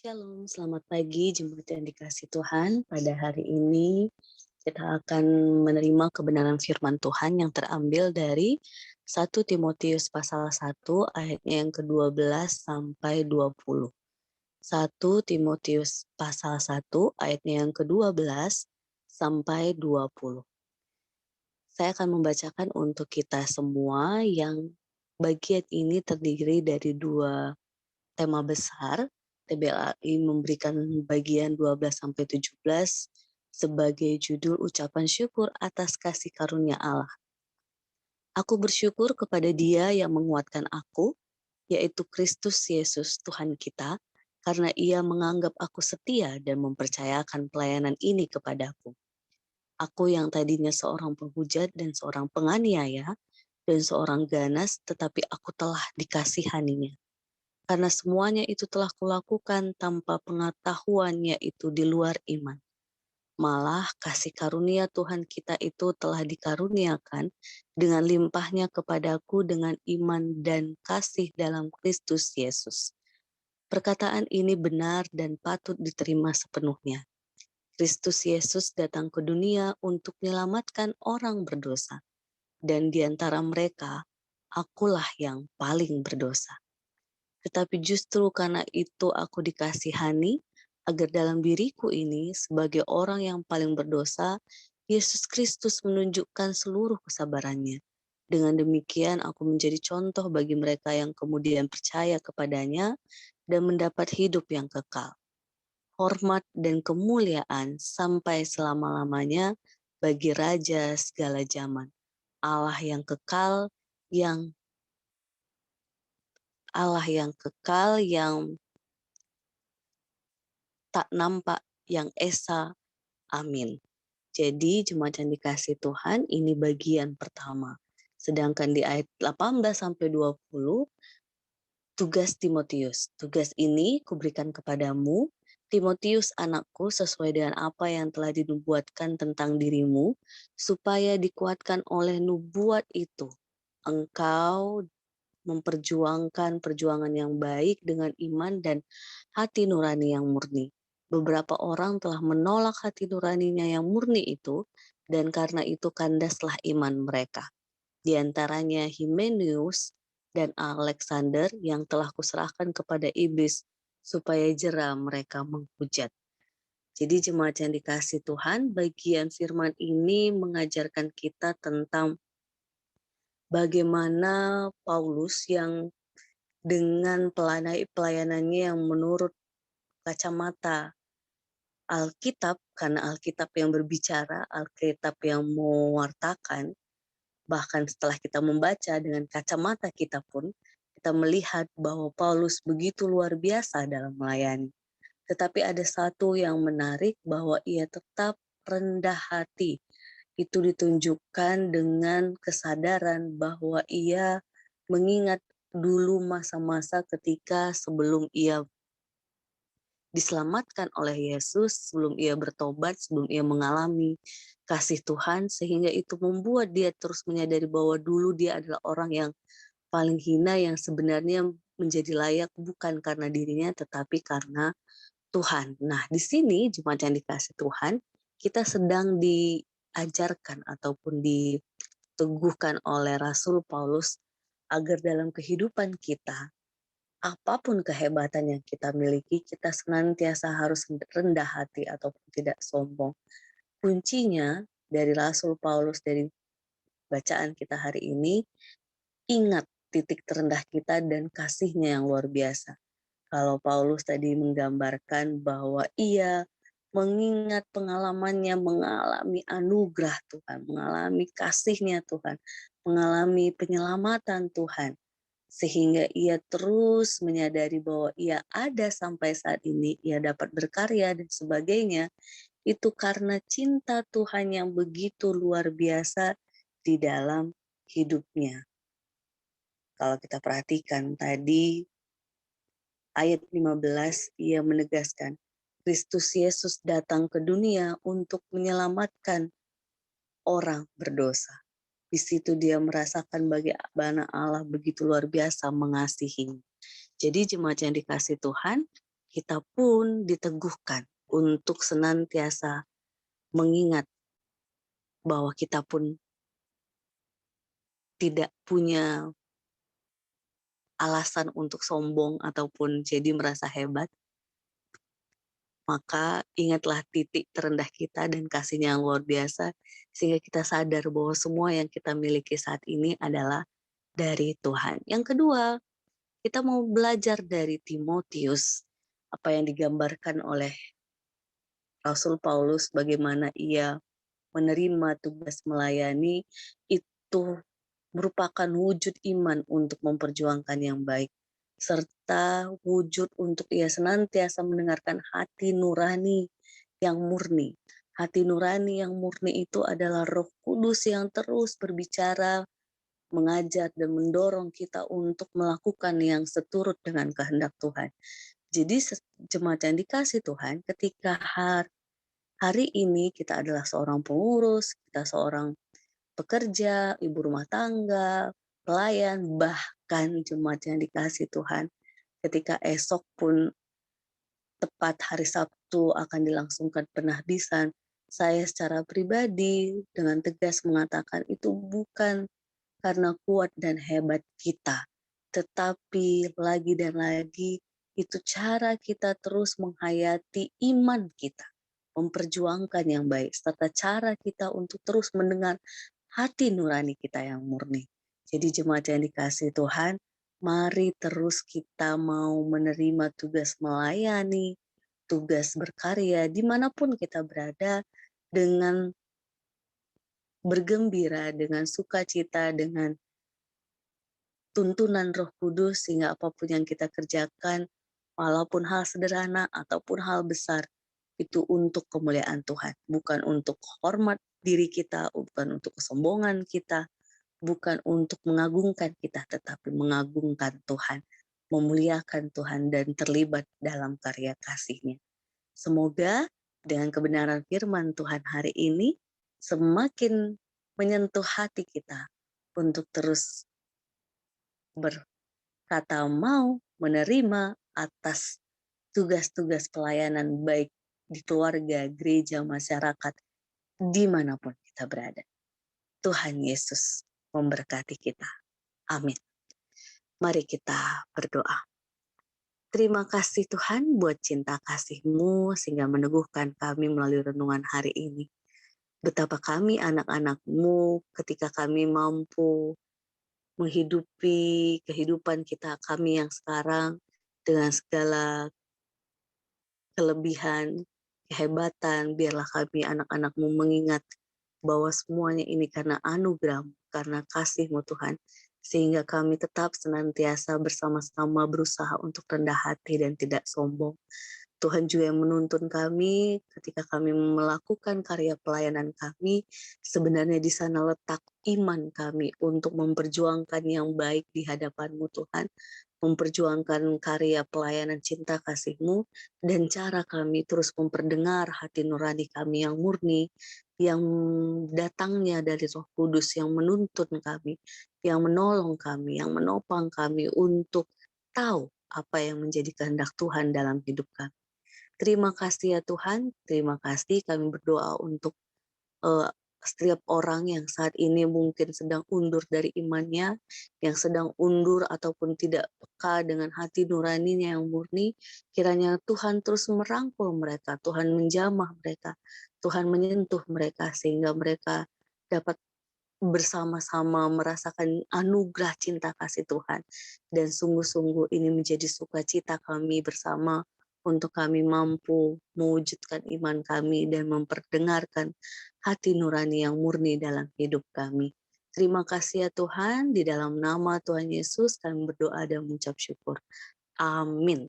Shalom, selamat pagi jemaat yang dikasih Tuhan. Pada hari ini kita akan menerima kebenaran firman Tuhan yang terambil dari 1 Timotius pasal 1 ayatnya yang ke-12 sampai 20. 1 Timotius pasal 1 ayatnya yang ke-12 sampai 20. Saya akan membacakan untuk kita semua yang bagian ini terdiri dari dua tema besar. TBLAI memberikan bagian 12-17 sebagai judul ucapan syukur atas kasih karunia Allah. Aku bersyukur kepada Dia yang menguatkan aku, yaitu Kristus Yesus Tuhan kita, karena Ia menganggap aku setia dan mempercayakan pelayanan ini kepadaku. Aku yang tadinya seorang penghujat dan seorang penganiaya dan seorang ganas, tetapi aku telah dikasihaninya. Karena semuanya itu telah kulakukan tanpa pengetahuannya itu di luar iman. Malah kasih karunia Tuhan kita itu telah dikaruniakan dengan limpahnya kepadaku dengan iman dan kasih dalam Kristus Yesus. Perkataan ini benar dan patut diterima sepenuhnya. Kristus Yesus datang ke dunia untuk menyelamatkan orang berdosa. Dan di antara mereka, akulah yang paling berdosa. Tetapi justru karena itu aku dikasihani, agar dalam diriku ini sebagai orang yang paling berdosa, Yesus Kristus menunjukkan seluruh kesabarannya. Dengan demikian aku menjadi contoh bagi mereka yang kemudian percaya kepadanya dan mendapat hidup yang kekal. Hormat dan kemuliaan sampai selama-lamanya bagi Raja segala zaman. Allah yang kekal, yang tak nampak, yang esa. Amin. Jadi jemaat yang dikasih Tuhan, ini bagian pertama. Sedangkan di ayat 18-20, tugas Timotius. Tugas ini kuberikan kepadamu, Timotius anakku, sesuai dengan apa yang telah dinubuatkan tentang dirimu, supaya dikuatkan oleh nubuat itu. Engkau memperjuangkan perjuangan yang baik dengan iman dan hati nurani yang murni. Beberapa orang telah menolak hati nuraninya yang murni itu, dan karena itu kandaslah iman mereka. Di antaranya Hymenaeus dan Alexander yang telah kuserahkan kepada iblis, supaya jera mereka menghujat. Jadi jemaat yang dikasih Tuhan, bagian firman ini mengajarkan kita tentang bagaimana Paulus yang dengan pelayanannya yang menurut kacamata Alkitab, karena Alkitab yang berbicara, Alkitab yang mewartakan, bahkan setelah kita membaca dengan kacamata kita pun, kita melihat bahwa Paulus begitu luar biasa dalam melayani. Tetapi ada satu yang menarik, bahwa ia tetap rendah hati. Itu ditunjukkan dengan kesadaran bahwa ia mengingat dulu masa-masa ketika sebelum ia diselamatkan oleh Yesus, sebelum ia bertobat, sebelum ia mengalami kasih Tuhan, sehingga itu membuat dia terus menyadari bahwa dulu dia adalah orang yang paling hina, yang sebenarnya menjadi layak bukan karena dirinya tetapi karena Tuhan. Nah, di sini jemaat yang dikasih Tuhan, kita sedang diajarkan ataupun diteguhkan oleh Rasul Paulus agar dalam kehidupan kita, apapun kehebatan yang kita miliki, kita senantiasa harus rendah hati ataupun tidak sombong. Kuncinya dari Rasul Paulus, dari bacaan kita hari ini, ingat titik terendah kita dan kasihnya yang luar biasa. Kalau Paulus tadi menggambarkan bahwa ia mengingat pengalamannya, mengalami anugerah Tuhan, mengalami kasihnya Tuhan, mengalami penyelamatan Tuhan, sehingga ia terus menyadari bahwa ia ada sampai saat ini, ia dapat berkarya dan sebagainya, itu karena cinta Tuhan yang begitu luar biasa di dalam hidupnya. Kalau kita perhatikan tadi, ayat 15, ia menegaskan, Kristus Yesus datang ke dunia untuk menyelamatkan orang berdosa. Di situ dia merasakan bagaimana Allah begitu luar biasa mengasihi. Jadi jemaat yang dikasih Tuhan, kita pun diteguhkan untuk senantiasa mengingat bahwa kita pun tidak punya alasan untuk sombong ataupun jadi merasa hebat. Maka ingatlah titik terendah kita dan kasih-Nya yang luar biasa, sehingga kita sadar bahwa semua yang kita miliki saat ini adalah dari Tuhan. Yang kedua, kita mau belajar dari Timotius, apa yang digambarkan oleh Rasul Paulus, bagaimana ia menerima tugas melayani, itu merupakan wujud iman untuk memperjuangkan yang baik, serta wujud untuk ia senantiasa mendengarkan hati nurani yang murni. Hati nurani yang murni itu adalah Roh Kudus yang terus berbicara, mengajar dan mendorong kita untuk melakukan yang seturut dengan kehendak Tuhan. Jadi jemaat yang dikasih Tuhan, ketika hari ini kita adalah seorang pengurus, kita seorang pekerja, ibu rumah tangga, pelayan, bahkan jemaat yang dikasih Tuhan, ketika esok pun tepat hari Sabtu akan dilangsungkan penahbisan, saya secara pribadi dengan tegas mengatakan itu bukan karena kuat dan hebat kita, tetapi lagi dan lagi itu cara kita terus menghayati iman kita, memperjuangkan yang baik, serta cara kita untuk terus mendengar hati nurani kita yang murni. Jadi jemaat yang dikasih Tuhan, mari terus kita mau menerima tugas melayani, tugas berkarya, dimanapun kita berada, dengan bergembira, dengan sukacita, dengan tuntunan Roh Kudus, sehingga apapun yang kita kerjakan, walaupun hal sederhana ataupun hal besar, itu untuk kemuliaan Tuhan, bukan untuk hormat diri kita, bukan untuk kesombongan kita, bukan untuk mengagungkan kita, tetapi mengagungkan Tuhan, memuliakan Tuhan, dan terlibat dalam karya kasih-Nya. Semoga dengan kebenaran firman Tuhan hari ini semakin menyentuh hati kita untuk terus berkata mau menerima atas tugas-tugas pelayanan baik di keluarga, gereja, masyarakat, dimanapun kita berada. Tuhan Yesus memberkati kita. Amin. Mari kita berdoa. Terima kasih Tuhan buat cinta kasih-Mu sehingga meneguhkan kami melalui renungan hari ini. Betapa kami anak-anak-Mu ketika kami mampu menghidupi kehidupan kita kami yang sekarang dengan segala kelebihan, kehebatan, biarlah kami anak-anak-Mu mengingat bahwa semuanya ini karena anugerah, karena kasih-Mu Tuhan, sehingga kami tetap senantiasa bersama-sama berusaha untuk rendah hati dan tidak sombong. Tuhan juga yang menuntun kami ketika kami melakukan karya pelayanan kami, sebenarnya di sana letak iman kami untuk memperjuangkan yang baik di hadapan-Mu Tuhan, memperjuangkan karya pelayanan cinta kasih-Mu, dan cara kami terus memperdengar hati nurani kami yang murni, yang datangnya dari Roh Kudus yang menuntun kami, yang menolong kami, yang menopang kami untuk tahu apa yang menjadi kehendak Tuhan dalam hidup kami. Terima kasih ya Tuhan, terima kasih kami berdoa untuk setiap orang yang saat ini mungkin sedang undur dari imannya, yang sedang undur ataupun tidak peka dengan hati nuraninya yang murni, kiranya Tuhan terus merangkul mereka, Tuhan menjamah mereka, Tuhan menyentuh mereka sehingga mereka dapat bersama-sama merasakan anugerah cinta kasih Tuhan. Dan sungguh-sungguh ini menjadi sukacita kami bersama untuk kami mampu mewujudkan iman kami dan memperdengarkan hati nurani yang murni dalam hidup kami. Terima kasih ya Tuhan, di dalam nama Tuhan Yesus kami berdoa dan mengucap syukur. Amin.